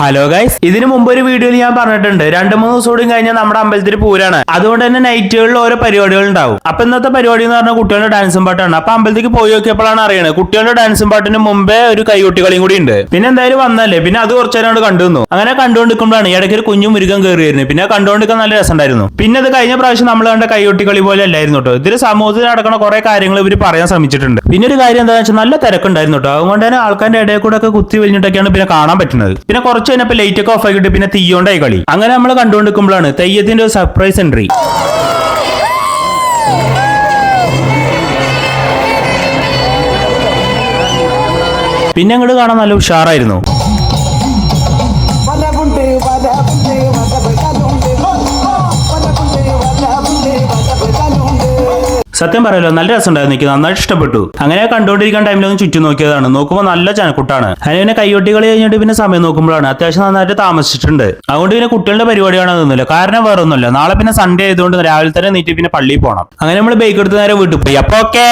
Hello guys, ഇതിനു മുമ്പ് ഒരു വീഡിയോയിൽ ഞാൻ പറഞ്ഞിട്ടുണ്ട് 2-3 ദിവസം കഴിഞ്ഞാൽ നമ്മുടെ അമ്പലത്തിൽ പൂരാണ്. അതുകൊണ്ട് തന്നെ നൈറ്റുകളിൽ ഓരോ പരിപാടികൾ ഉണ്ടാവും. അപ്പൊ ഇന്നത്തെ പരിപാടി എന്ന് പറഞ്ഞാൽ കുട്ടികളുടെ ഡാൻസും പാട്ടാണ്. അപ്പൊ അമ്പലത്തിലേക്ക് പോയി നോക്കിയപ്പോഴാണ് അറിയണത് കുട്ടികളുടെ ഡാൻസും പാട്ടിന് മുമ്പേ ഒരു കൈകൊട്ടി കളിയും കൂടി ഉണ്ട്. പിന്നെ എന്തായാലും വന്നല്ലേ, പിന്നെ അത് കുറച്ചു നേരം കണ്ടുവന്നു. അങ്ങനെ കണ്ടുകൊണ്ടിരിക്കുമ്പോഴാണ് ഇടയ്ക്ക് ഒരു കുഞ്ഞു മുരുകൻ കയറിയിരുന്നു. പിന്നെ കണ്ടുകൊണ്ടിരിക്കാൻ നല്ല രസമുണ്ടായിരുന്നു. പിന്നെ അത് കഴിഞ്ഞ പ്രാവശ്യം നമ്മൾ കണ്ട കൈകൊട്ടി കളി പോലെ അല്ലായിരുന്നു കേട്ടോ. ഇതിൽ സമൂഹത്തിൽ നടക്കുന്ന കുറെ കാര്യങ്ങൾ ഇവർ പറയാൻ ശ്രമിച്ചിട്ടുണ്ട്. പിന്നെ ഒരു കാര്യം എന്താണെന്ന് വെച്ചാൽ നല്ല തിരക്കുണ്ടായിരുന്നു കേട്ടോ. അതുകൊണ്ട് തന്നെ ആൾക്കാരുടെ ഇടയിൽ കൂടെ ഒക്കെ കുത്തി വലിഞ്ഞിട്ടൊക്കെയാണ് പിന്നെ കാണാൻ പറ്റുന്നത്. പിന്നെ കുറച്ച് കഴിഞ്ഞപ്പോൾ ലൈറ്റ് ഒക്കെ ഓഫ് ആക്കിയിട്ട് പിന്നെ തീയോണ്ടായി കളി. അങ്ങനെ നമ്മൾ കണ്ടുകൊണ്ടിരിക്കുമ്പോഴാണ് തെയ്യത്തിന്റെ ഒരു സർപ്രൈസ് എൻട്രി. പിന്നെ അങ്ങോട്ട് കാണാൻ നല്ല ഉഷാറായിരുന്നു. സത്യം പറയല്ലോ, നല്ല രസമുണ്ടായിരുന്നു. എനിക്ക് നന്നായിട്ട് ഇഷ്ടപ്പെട്ടു. അങ്ങനെ കണ്ടുകൊണ്ടിരിക്കാൻ ടൈമിലൊന്ന് ചുറ്റും നോക്കിയതാണ്. നോക്കുമ്പോൾ നല്ല ചനക്കുട്ടാണ്. അതിനെ കൈയൊട്ടി കളി കഴിഞ്ഞിട്ട് പിന്നെ സമയം നോക്കുമ്പോഴാണ് അത്യാവശ്യം നന്നായിട്ട് താമസിച്ചിട്ടുണ്ട്. അതുകൊണ്ട് പിന്നെ കുട്ടികളുടെ പരിപാടിയാണ് തോന്നില്ല. കാരണം വേറെ ഒന്നുമില്ല, നാളെ പിന്നെ സൺഡേ ആയതുകൊണ്ട് രാവിലെ തന്നെ നീട്ടി പിന്നെ പള്ളിയിൽ പോകണം. അങ്ങനെ നമ്മൾ ബൈക്ക് എടുത്ത് നേരെ വീട്ടിൽ പോയി. അപ്പൊ ഓക്കേ.